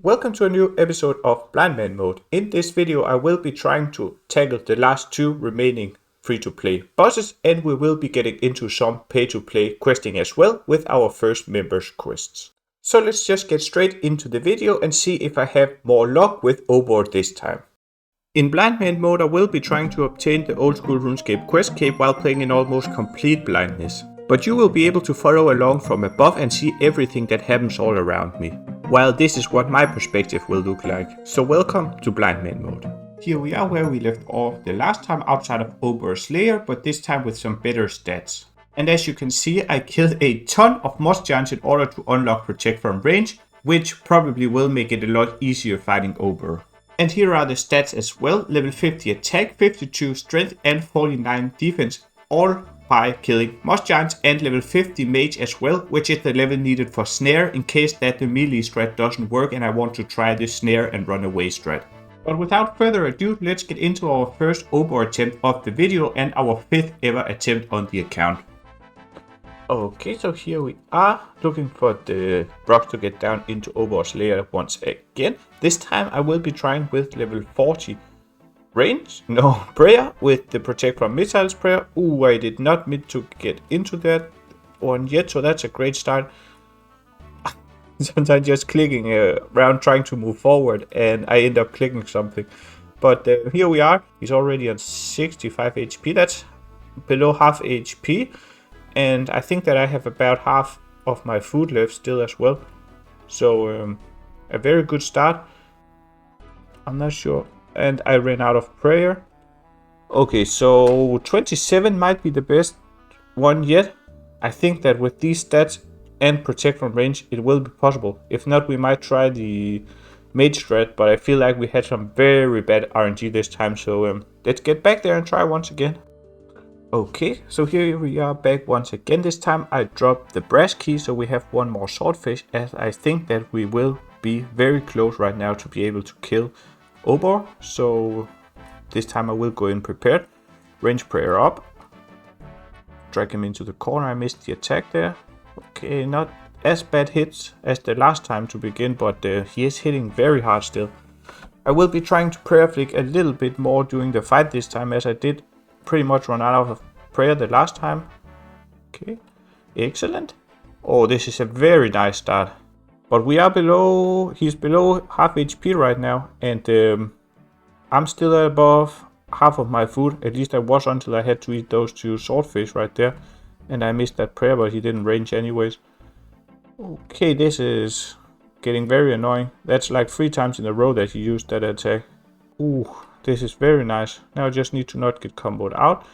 Welcome to a new episode of BlindManMode. In this video I will be trying to tackle the last two remaining free-to-play bosses, and we will be getting into some pay-to-play questing as well with our first members quests. So let's just get straight into the video and see if I have more luck with Obor this time. In BlindManMode I will be trying to obtain the Old School Runescape quest cape while playing in almost complete blindness. But you will be able to follow along from above and see everything that happens all around me, while this is what my perspective will look like. So welcome to BlindManMode. Here we are where we left off the last time outside of Obor's lair, but this time with some better stats. And as you can see, I killed a ton of moss giants in order to unlock Protect from range, which probably will make it a lot easier fighting Obor. And here are the stats as well: level 50 attack, 52 strength and 49 defense, all by killing moss giants, and level 50 mage as well, which is the level needed for snare in case that the melee strat doesn't work and I want to try this snare and run away strat. But without further ado, let's get into our first Obor attempt of the video and our 5th ever attempt on the account. Okay, so here we are looking for the rocks to get down into Obor's lair once again. This time I will be trying with level 40 prayer with the Protect from Missiles prayer. Ooh, I did not mean to get into that one yet, so that's a great start. Sometimes just clicking around trying to move forward and I end up clicking something. But here we are. He's already on 65 HP. That's below half HP. And I think that I have about half of my food left still as well. So a very good start. I'm not sure. And I ran out of prayer. Okay, so 27 might be the best one yet. I think that with these stats and Protect from range, it will be possible. If not, we might try the mage strat, but I feel like we had some very bad RNG this time. So let's get back there and try once again. Okay, so here we are back once again. This time I dropped the brass key, so we have one more swordfish, as I think that we will be very close right now to be able to kill Obor. So this time I will go in prepared. Range prayer up. Drag him into the corner. I missed the attack there. Okay, not as bad hits as the last time to begin, but he is hitting very hard still. I will be trying to prayer flick a little bit more during the fight this time, as I did pretty much run out of prayer the last time. Okay, excellent. Oh, this is a very nice start. But we are below, he's below half HP right now, and I'm still above half of my food. At least I was until I had to eat those two swordfish right there. And I missed that prayer, but he didn't range anyways. Okay, this is getting very annoying. That's like 3 times in a row that he used that attack. Ooh, this is very nice. Now I just need to not get comboed out.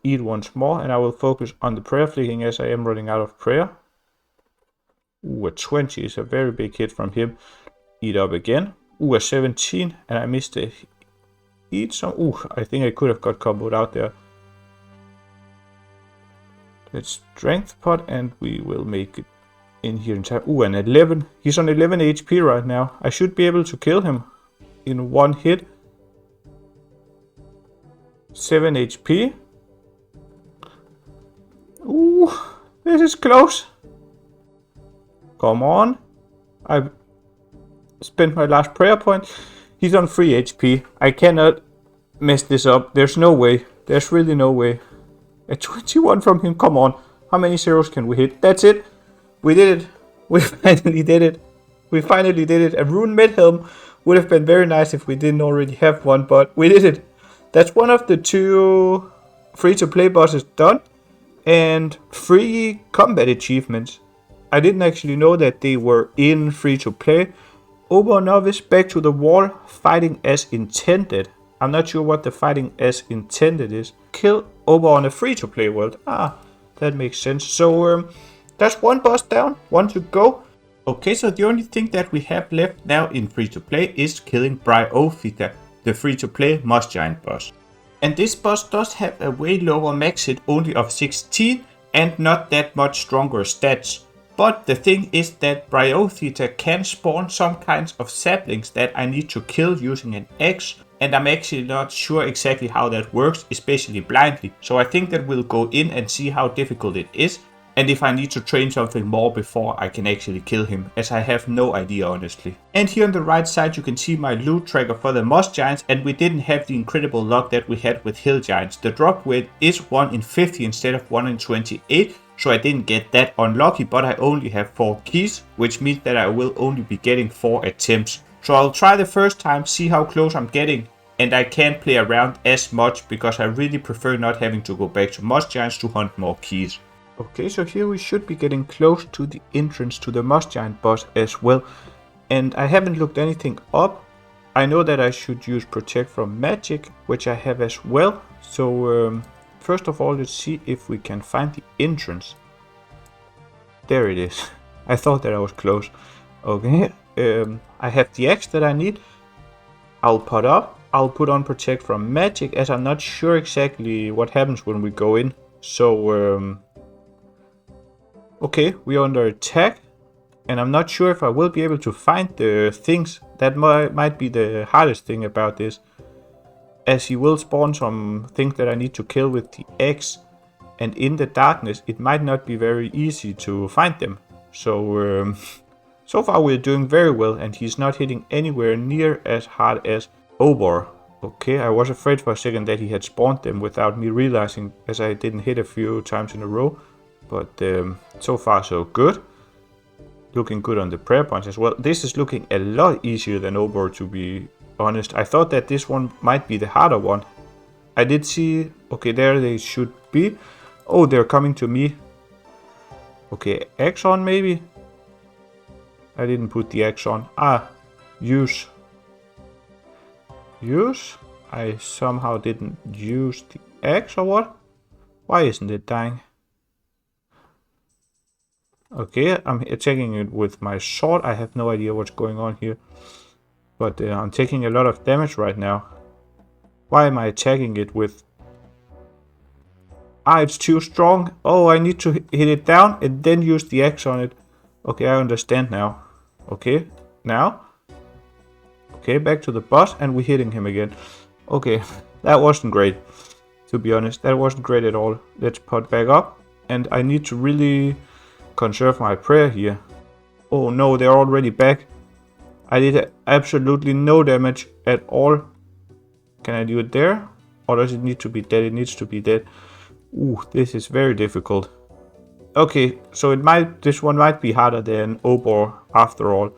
Eat once more, and I will focus on the prayer flicking as I am running out of prayer. Ooh, a 20 is a very big hit from him. Eat up again. Ooh, a 17, and I missed the eat some. Ooh, I think I could have got comboed out there. Let's strength pot, and we will make it in here in time. Ooh, an 11. He's on 11 HP right now. I should be able to kill him in one hit. 7 HP. Ooh, this is close. Come on. I spent my last prayer point. He's on 3 HP. I cannot mess this up. There's no way. There's really no way. A 21 from him. Come on. How many zeros can we hit? That's it. We did it. We finally did it. We finally did it. A rune mid-helm would have been very nice if we didn't already have one, but we did it. That's one of the 2 free-to-play bosses done. And 3 combat achievements. I didn't actually know that they were in free-to-play. Obor Novice, back to the wall, fighting as intended. I'm not sure what the fighting as intended is. Kill Obor on a free-to-play world. Ah, that makes sense. So that's one boss down, 1 to go. Okay, so the only thing that we have left now in free-to-play is killing Bryophyta, the free-to-play moss giant boss. And this boss does have a way lower max hit, only of 16, and not that much stronger stats. But the thing is that Bryophyta can spawn some kinds of saplings that I need to kill using an axe, and I'm actually not sure exactly how that works, especially blindly. So I think that we'll go in and see how difficult it is, and if I need to train something more before I can actually kill him, as I have no idea honestly. And here on the right side you can see my loot tracker for the moss giants, and we didn't have the incredible luck that we had with hill giants. The drop weight is 1 in 50 instead of 1 in 28, so I didn't get that unlucky, but I only have 4 keys, which means that I will only be getting 4 attempts. So I'll try the first time, see how close I'm getting, and I can't play around as much because I really prefer not having to go back to moss giants to hunt more keys. Okay, so here we should be getting close to the entrance to the moss giant boss as well. And I haven't looked anything up. I know that I should use protect from magic, which I have as well. So first of all, let's see if we can find the entrance. There it is. I thought that I was close. Okay, I have the axe that I need. I'll put on protect from magic, as I'm not sure exactly what happens when we go in. So okay, we are under attack, and I'm not sure if I will be able to find the things. That might be the hardest thing about this, as he will spawn some things that I need to kill with the axe, and in the darkness it might not be very easy to find them. So so far we're doing very well, and he's not hitting anywhere near as hard as Obor. Okay, I was afraid for a second that he had spawned them without me realizing, as I didn't hit a few times in a row. But so far so good. Looking good on the prayer points as well. This is looking a lot easier than Obor, to be honest. I thought that this one might be the harder one. I did see... Okay, there they should be. Oh, they're coming to me. Okay, axe on maybe? I didn't put the axe on. Use. Use? I somehow didn't use the axe or what? Why isn't it dying? Okay, I'm attacking it with my sword. I have no idea what's going on here. But I'm taking a lot of damage right now. Why am I attacking it with... it's too strong. Oh, I need to hit it down and then use the axe on it. Okay, I understand now. Okay, now. Okay, back to the boss, and we're hitting him again. Okay, that wasn't great. To be honest, that wasn't great at all. Let's put back up. And I need to really... conserve my prayer here. Oh no, they're already back. I did absolutely no damage at all. Can I do it there? Or does it need to be dead? It needs to be dead. Ooh, this is very difficult. Okay, so this one might be harder than Obor after all.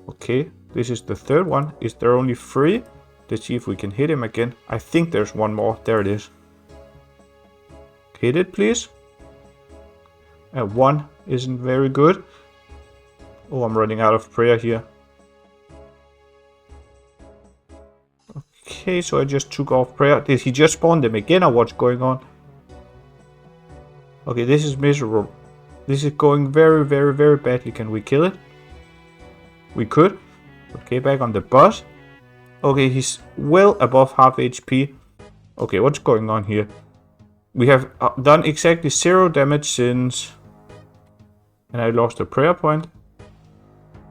Okay, this is the third one. Is there only 3? Let's see if we can hit him again. I think there's one more. There it is. Hit it, please. 1 isn't very good. Oh, I'm running out of prayer here. Okay, so I just took off prayer. Did he just spawn them again, or what's going on? Okay, this is miserable. This is going very, very, very badly. Can we kill it? We could. Okay, back on the boss. Okay, he's well above half HP. Okay, what's going on here? We have done exactly 0 damage since... And I lost a prayer point.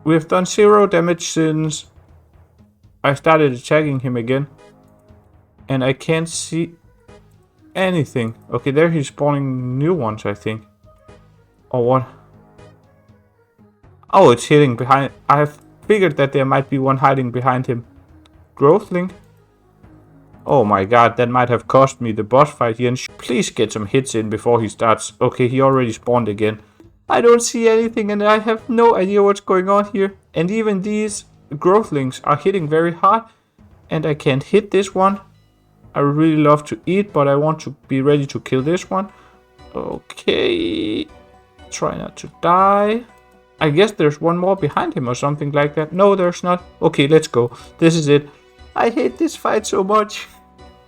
We have done 0 damage since I started attacking him again. And I can't see anything. Okay, there he's spawning new ones, I think. Or what? Oh, it's hitting behind. I have figured that there might be one hiding behind him. Growthling. Oh my god, that might have cost me the boss fight here. Please get some hits in before he starts. Okay, he already spawned again. I don't see anything, and I have no idea what's going on here. And even these growthlings are hitting very hard. And I can't hit this one. I would really love to eat, but I want to be ready to kill this one. Okay. Try not to die. I guess there's one more behind him or something like that. No, there's not. Okay, let's go. This is it. I hate this fight so much.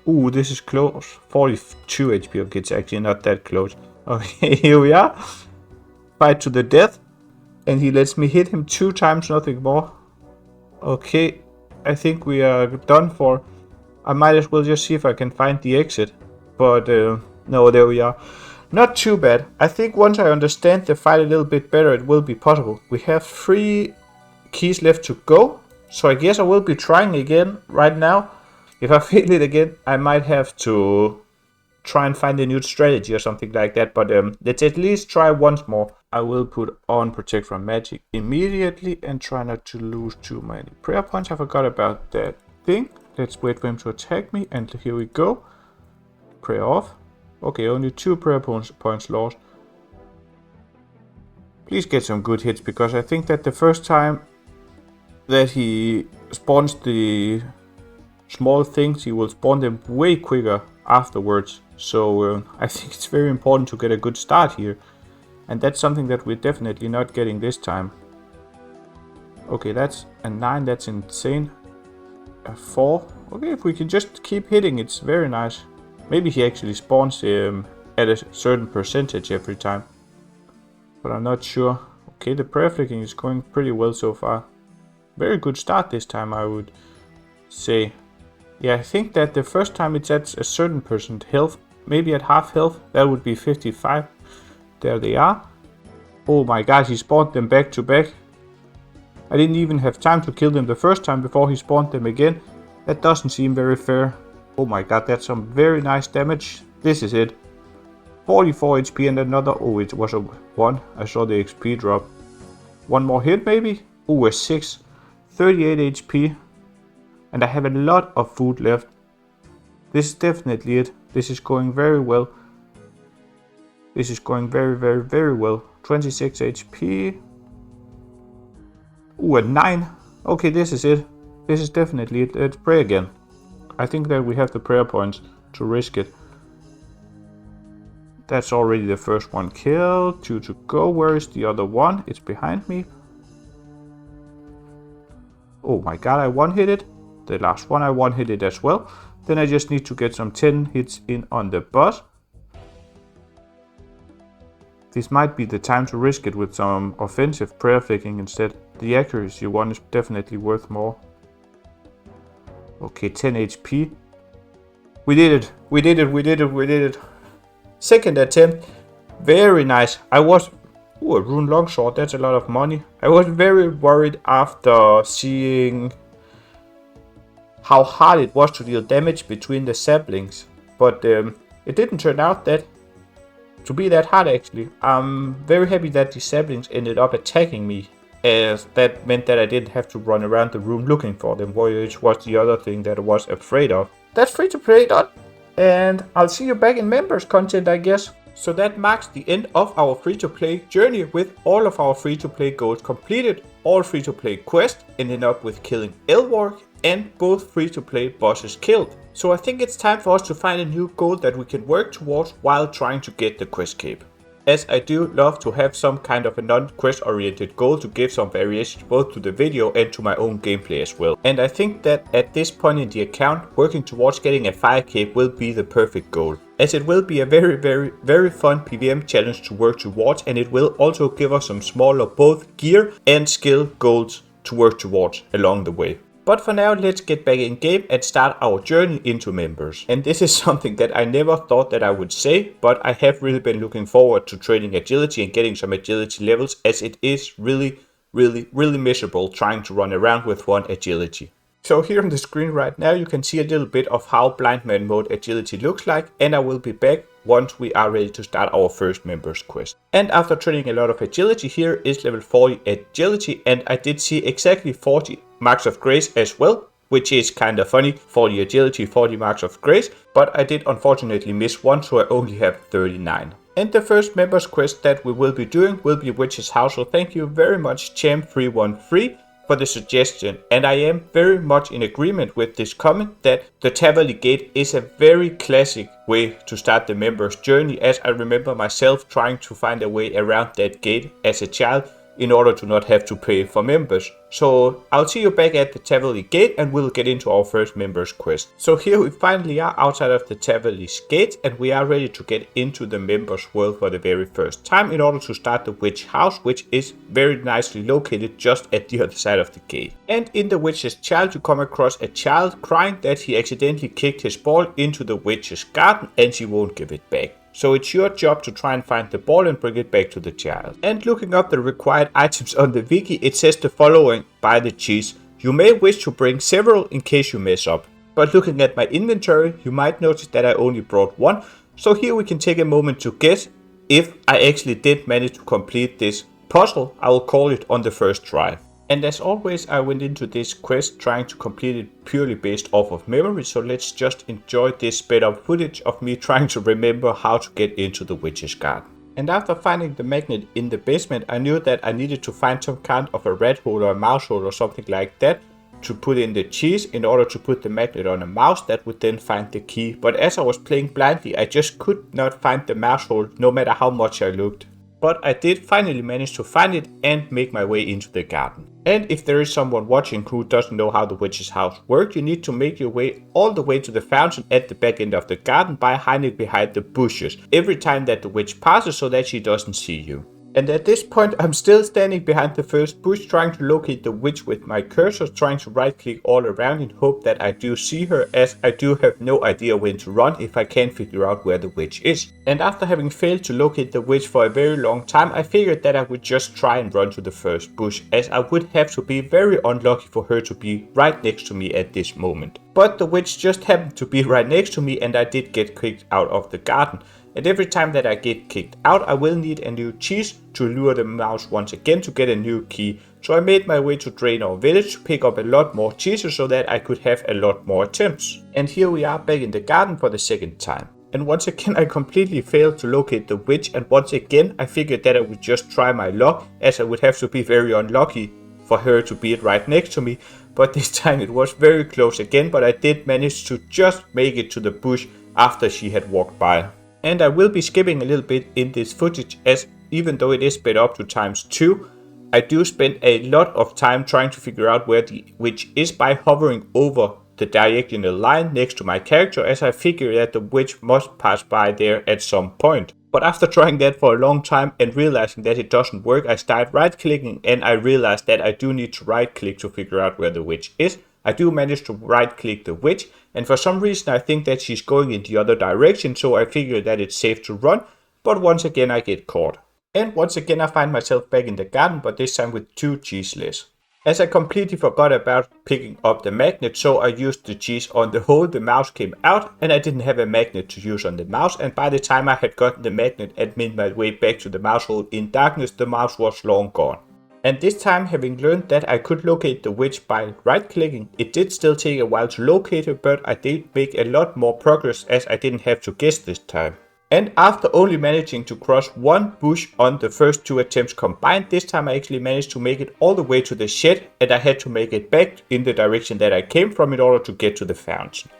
Ooh, this is close. 42 HP. Okay, it's actually not that close. Okay, here we are. Fight to the death. And he lets me hit him 2 times, nothing more. Okay, I think we are done for. I might as well just see if I can find the exit. But no, there we are. Not too bad. I think once I understand the fight a little bit better, it will be possible. We have 3 keys left to go. So I guess I will be trying again right now. If I fail it again, I might have to try and find a new strategy or something like that. But let's at least try once more. I will put on Protect from Magic immediately and try not to lose too many prayer points. I forgot about that thing. Let's wait for him to attack me, and here we go. Prayer off. Okay, only 2 prayer points lost. Please get some good hits, because I think that the first time that he spawns the small things, he will spawn them way quicker afterwards. So I think it's very important to get a good start here. And that's something that we're definitely not getting this time. Okay, that's a 9, that's insane. A 4. Okay, if we can just keep hitting, it's very nice. Maybe he actually spawns at a certain percentage every time. But I'm not sure. Okay, the prayer flicking is going pretty well so far. Very good start this time, I would say. Yeah, I think that the first time it's at a certain percent health. Maybe at half health. That would be 55. There they are. Oh my god, he spawned them back to back. I didn't even have time to kill them the first time before he spawned them again. That doesn't seem very fair. Oh my god, that's some very nice damage. This is it. 44 HP and another. Oh, it was a 1. I saw the XP drop. One more hit maybe? Oh, a 6. 38 HP. And I have a lot of food left. This is definitely it. This is going very well. This is going very well. 26 HP. Ooh, a 9. Okay, this is it. This is definitely it. Let's pray again. I think that we have the prayer points to risk it. That's already the first one killed. 2 to go. Where is the other one? It's behind me. Oh my god, I one-hit it. The last one I one-hit it as well. Then I just need to get some 10 hits in on the boss. This might be the time to risk it with some offensive prayer flicking instead. The accuracy one is definitely worth more. Okay, 10 HP. We did it. We did it. We did it. We did it. Second attempt. Very nice. I was... Ooh, a rune longsword. That's a lot of money. I was very worried after seeing how hard it was to deal damage between the saplings. But it didn't turn out that to be that hard actually. I'm very happy that the saplings ended up attacking me, as that meant that I didn't have to run around the room looking for them, which was the other thing that I was afraid of. That's free to play done, and I'll see you back in members content, I guess. So that marks the end of our free-to-play journey with all of our free-to-play goals completed, all free-to-play quests ending up with killing Elwork, and both free-to-play bosses killed. So I think it's time for us to find a new goal that we can work towards while trying to get the quest cape. As I do love to have some kind of a non-quest oriented goal to give some variation both to the video and to my own gameplay as well. And I think that at this point in the account, working towards getting a fire cape will be the perfect goal, as it will be a very fun PvM challenge to work towards, and it will also give us some smaller both gear and skill goals to work towards along the way. But for now, let's get back in game and start our journey into members. And this is something that I never thought that I would say, but I have really been looking forward to training agility and getting some agility levels, as it is really miserable trying to run around with one agility. So here on the screen right now, you can see a little bit of how BlindManMode agility looks like, and I will be back once we are ready to start our first members quest. And after training a lot of agility, here is level 40 agility, and I did see exactly 40 marks of grace as well, which is kind of funny, 40 agility, 40 marks of grace, but I did unfortunately miss one, so I only have 39. And the first members quest that we will be doing will be Witch's House, so thank you very much Champ313 for the suggestion, and I am very much in agreement with this comment that the Taverley Gate is a very classic way to start the members journey, as I remember myself trying to find a way around that gate as a child in order to not have to pay for members. So I'll see you back at the Taverley Gate and we'll get into our first members quest. So here we finally are outside of the Taverley's Gate, and we are ready to get into the members world for the very first time in order to start the Witch House, which is very nicely located just at the other side of the gate. And in the Witch's Child you come across a child crying that he accidentally kicked his ball into the witch's garden and she won't give it back. So it's your job to try and find the ball and bring it back to the child. And looking up the required items on the wiki, it says the following: buy the cheese. You may wish to bring several in case you mess up. But looking at my inventory, you might notice that I only brought one. So here we can take a moment to guess if I actually did manage to complete this puzzle. I will call it on the first try. And as always, I went into this quest trying to complete it purely based off of memory, so let's just enjoy this sped up footage of me trying to remember how to get into the witch's garden. And after finding the magnet in the basement, I knew that I needed to find some kind of a rat hole or a mouse hole or something like that to put in the cheese in order to put the magnet on a mouse that would then find the key. But as I was playing blindly, I just could not find the mouse hole no matter how much I looked. But I did finally manage to find it and make my way into the garden. And if there is someone watching who doesn't know how the witch's house works, you need to make your way all the way to the fountain at the back end of the garden by hiding behind the bushes every time that the witch passes so that she doesn't see you. And at this point I'm still standing behind the first bush trying to locate the witch with my cursor, trying to right click all around in hope that I do see her, as I do have no idea when to run if I can't figure out where the witch is. And after having failed to locate the witch for a very long time, I figured that I would just try and run to the first bush, as I would have to be very unlucky for her to be right next to me at this moment. But the witch just happened to be right next to me and I did get kicked out of the garden. And every time that I get kicked out, I will need a new cheese to lure the mouse once again to get a new key. So I made my way to Draenor Village to pick up a lot more cheeses so that I could have a lot more attempts. And here we are back in the garden for the second time. And once again I completely failed to locate the witch, and once again I figured that I would just try my luck, as I would have to be very unlucky for her to be right next to me. But this time it was very close again, but I did manage to just make it to the bush after she had walked by. And I will be skipping a little bit in this footage, as even though it is sped up to ×2, I do spend a lot of time trying to figure out where the witch is by hovering over the diagonal line next to my character, as I figure that the witch must pass by there at some point. But after trying that for a long time and realizing that it doesn't work, I start right clicking and I realized that I do need to right click to figure out where the witch is. I do manage to right click the witch, and for some reason I think that she's going in the other direction, so I figure that it's safe to run, but once again I get caught. And once again I find myself back in the garden, but this time with 2 cheese less. As I completely forgot about picking up the magnet, so I used the cheese on the hole the mouse came out, and I didn't have a magnet to use on the mouse, and by the time I had gotten the magnet and made my way back to the mouse hole in darkness, the mouse was long gone. And this time, having learned that I could locate the witch by right clicking, it did still take a while to locate her, but I did make a lot more progress as I didn't have to guess this time. And after only managing to cross 1 bush on the first 2 attempts combined, this time I actually managed to make it all the way to the shed, and I had to make it back in the direction that I came from in order to get to the fountain.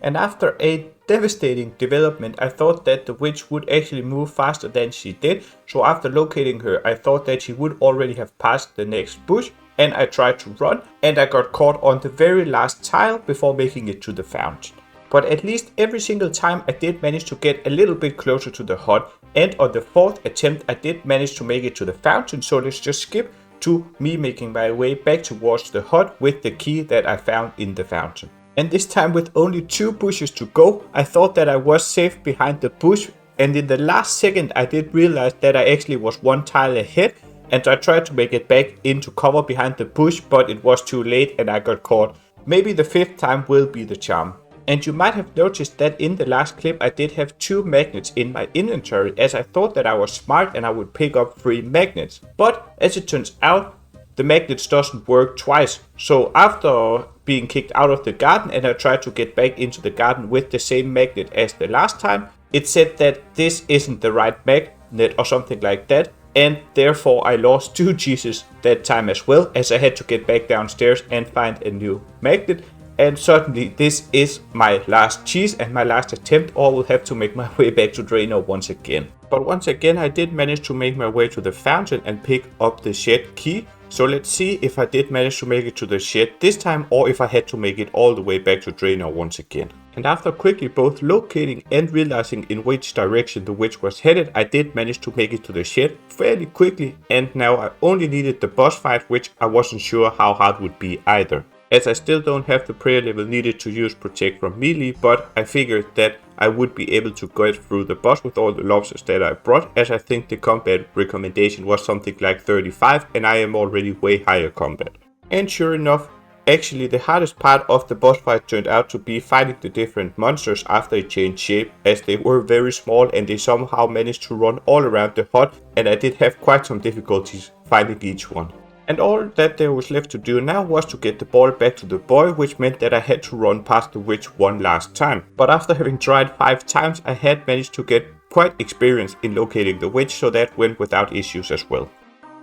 And after a devastating development, I thought that the witch would actually move faster than she did, so after locating her I thought that she would already have passed the next bush, and I tried to run and I got caught on the very last tile before making it to the fountain. But at least every single time I did manage to get a little bit closer to the hut, and on the 4th attempt I did manage to make it to the fountain, so let's just skip to me making my way back towards the hut with the key that I found in the fountain. And this time with only 2 bushes to go, I thought that I was safe behind the bush, and in the last second I did realize that I actually was 1 tile ahead, and I tried to make it back into cover behind the bush, but it was too late and I got caught. Maybe the 5th time will be the charm. And you might have noticed that in the last clip I did have 2 magnets in my inventory, as I thought that I was smart and I would pick up 3 magnets. But as it turns out, the magnets doesn't work twice. So after being kicked out of the garden and I tried to get back into the garden with the same magnet as the last time, it said that this isn't the right magnet or something like that, and therefore I lost 2 cheeses that time as well, as I had to get back downstairs and find a new magnet. And certainly this is my last cheese and my last attempt, or I will have to make my way back to Draenor once again. But once again I did manage to make my way to the fountain and pick up the shed key. So let's see if I did manage to make it to the shed this time, or if I had to make it all the way back to Draenor once again. And after quickly both locating and realizing in which direction the witch was headed, I did manage to make it to the shed fairly quickly, and now I only needed the boss fight, which I wasn't sure how hard would be either, as I still don't have the prayer level needed to use protect from melee, but I figured that I would be able to get through the boss with all the lobsters that I brought, as I think the combat recommendation was something like 35 and I am already way higher combat. And sure enough, Actually, the hardest part of the boss fight turned out to be fighting the different monsters after they changed shape, as they were very small and they somehow managed to run all around the hut, and I did have quite some difficulties finding each one. And all that there was left to do now was to get the ball back to the boy, which meant that I had to run past the witch one last time. But after having tried 5 times, I had managed to get quite experienced in locating the witch, so that went without issues as well.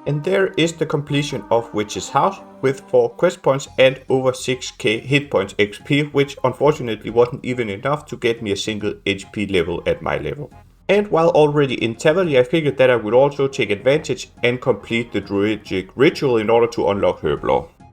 And there is the completion of Witch's House with 4 quest points and over 6k hit points XP, which unfortunately wasn't even enough to get me a single HP level at my level. And while already in Tavali, I figured that I would also take advantage and complete the Druidic Ritual in order to unlock Herb.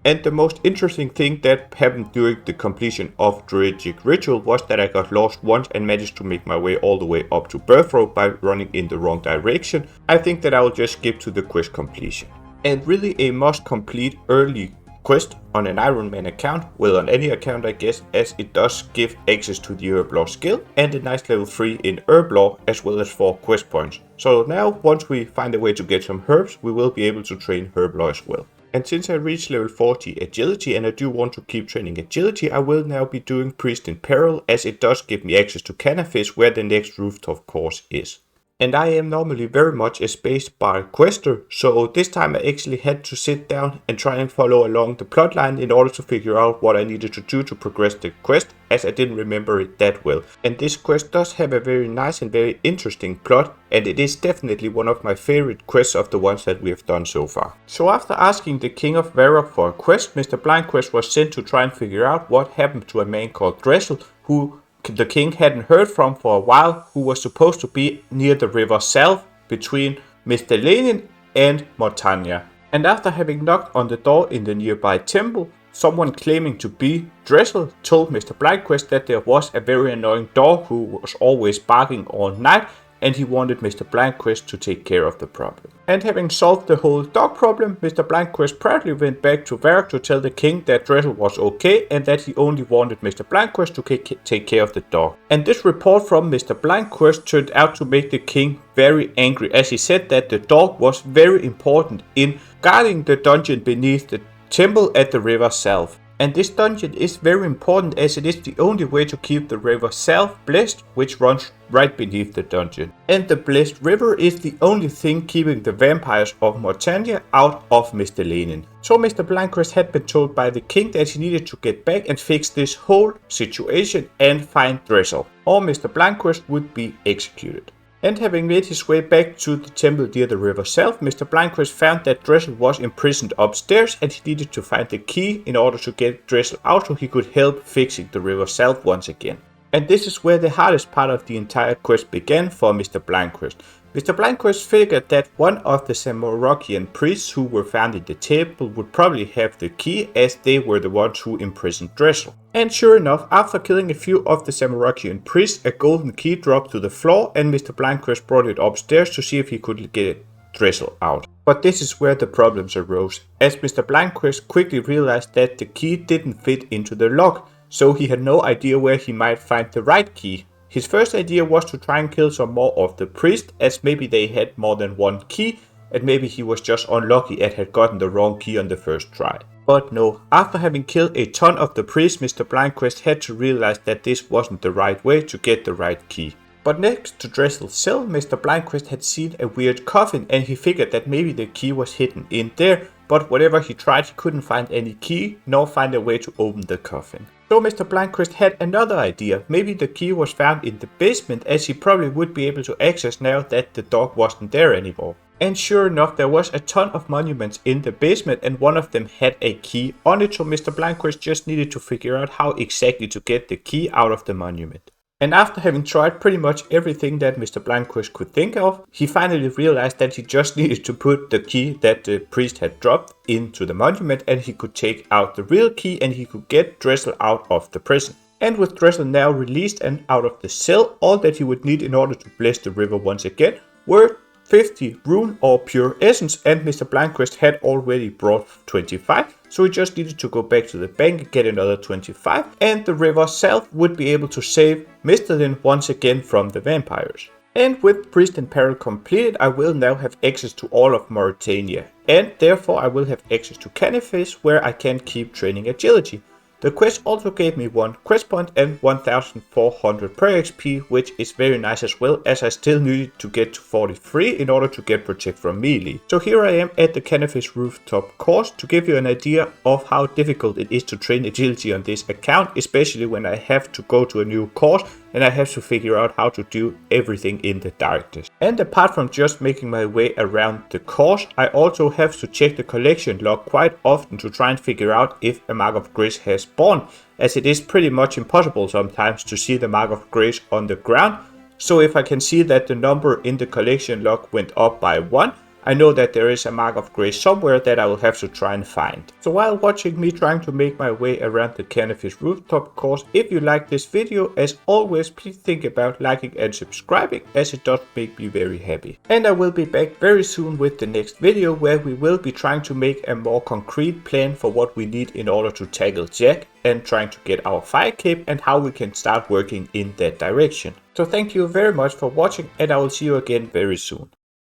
And the most interesting thing that happened during the completion of Druidic Ritual was that I got lost once and managed to make my way all the way up to Birthrow by running in the wrong direction. I think that I will just skip to the quest completion. And really a must complete early quest on an Iron Man account, well, on any account I guess, as it does give access to the Herb skill and a nice level 3 in Herb as well as 4 quest points. So now once we find a way to get some herbs, we will be able to train Herb as well. And since I reached level 40 agility and I do want to keep training agility, I will now be doing priest in Peril, as it does give me access to Canafish, where the next rooftop course is. And I am normally very much a spacebar quester, so this time I actually had to sit down and try and follow along the plotline in order to figure out what I needed to do to progress the quest, as I didn't remember it that well. And this quest does have a very nice and very interesting plot, and it is definitely one of my favorite quests of the ones that we have done so far. So after asking the King of Varrock for a quest, Mr. BlindQuest was sent to try and figure out what happened to a man called Dressel, who the king hadn't heard from for a while, who was supposed to be near the river South between Mr. Lenin and Mortania. And after having knocked on the door in the nearby temple, someone claiming to be Dressel told Mr. BlindQuest that there was a very annoying dog who was always barking all night, and he wanted Mr. BlindQuest to take care of the problem. And having solved the whole dog problem, Mr. BlindQuest proudly went back to Varrock to tell the king that Dressel was okay and that he only wanted Mr. BlindQuest to take care of the dog. And this report from Mr. BlindQuest turned out to make the king very angry, as he said that the dog was very important in guarding the dungeon beneath the temple at the river South. And this dungeon is very important, as it is the only way to keep the river South blessed, which runs right beneath the dungeon. And the blessed river is the only thing keeping the vampires of Mortania out of Mr. Lenin. So Mr. BlindQuest had been told by the king that he needed to get back and fix this whole situation and find Dressel, or Mr. BlindQuest would be executed. And having made his way back to the temple near the river South, Mr. BlindQuest found that Dressel was imprisoned upstairs and he needed to find the key in order to get Dressel out so he could help fixing the river South once again. And this is where the hardest part of the entire quest began for Mr. BlindQuest. Mr. BlindQuest figured that one of the Samorokian priests who were found in the temple would probably have the key, as they were the ones who imprisoned Dressel. And sure enough, after killing a few of the Samorokian priests, a golden key dropped to the floor and Mr. BlindQuest brought it upstairs to see if he could get Dressel out. But this is where the problems arose, as Mr. BlindQuest quickly realized that the key didn't fit into the lock, so he had no idea where he might find the right key. His first idea was to try and kill some more of the priests, as maybe they had more than one key, and maybe he was just unlucky and had gotten the wrong key on the first try. But no, after having killed a ton of the priests, Mr. BlindQuest had to realize that this wasn't the right way to get the right key. But next to Dressel's cell, Mr. BlindQuest had seen a weird coffin and he figured that maybe the key was hidden in there, but whatever he tried he couldn't find any key, nor find a way to open the coffin. So Mr. BlindQuest had another idea. Maybe the key was found in the basement, as he probably would be able to access now that the dog wasn't there anymore. And sure enough, there was a ton of monuments in the basement and one of them had a key on it, so Mr. BlindQuest just needed to figure out how exactly to get the key out of the monument. And after having tried pretty much everything that Mr. BlindQuest could think of, he finally realized that he just needed to put the key that the priest had dropped into the monument and he could take out the real key and he could get Dressel out of the prison. And with Dressel now released and out of the cell, all that he would need in order to bless the river once again were 50 rune or pure essence, and Mr. BlindQuest had already brought 25, so he just needed to go back to the bank and get another 25, and the river South would be able to save Mr. Lin once again from the vampires. And with Priest and Peril completed, I will now have access to all of Mauritania, and therefore I will have access to Caniphis, where I can keep training agility. The quest also gave me 1 quest point and 1400 per XP, which is very nice as well, as I still needed to get to 43 in order to get protect from melee. So here I am at the Caniphis rooftop course to give you an idea of how difficult it is to train agility on this account, especially when I have to go to a new course and I have to figure out how to do everything in the darkness. And apart from just making my way around the course, I also have to check the collection log quite often to try and figure out if a Mark of Grace has spawned, as it is pretty much impossible sometimes to see the Mark of Grace on the ground. So if I can see that the number in the collection log went up by 1, I know that there is a Mark of Grace somewhere that I will have to try and find. So while watching me trying to make my way around the Caniphis rooftop course, if you like this video, as always, please think about liking and subscribing, as it does make me very happy. And I will be back very soon with the next video, where we will be trying to make a more concrete plan for what we need in order to tackle Jack and trying to get our fire cape, and how we can start working in that direction. So thank you very much for watching, and I will see you again very soon.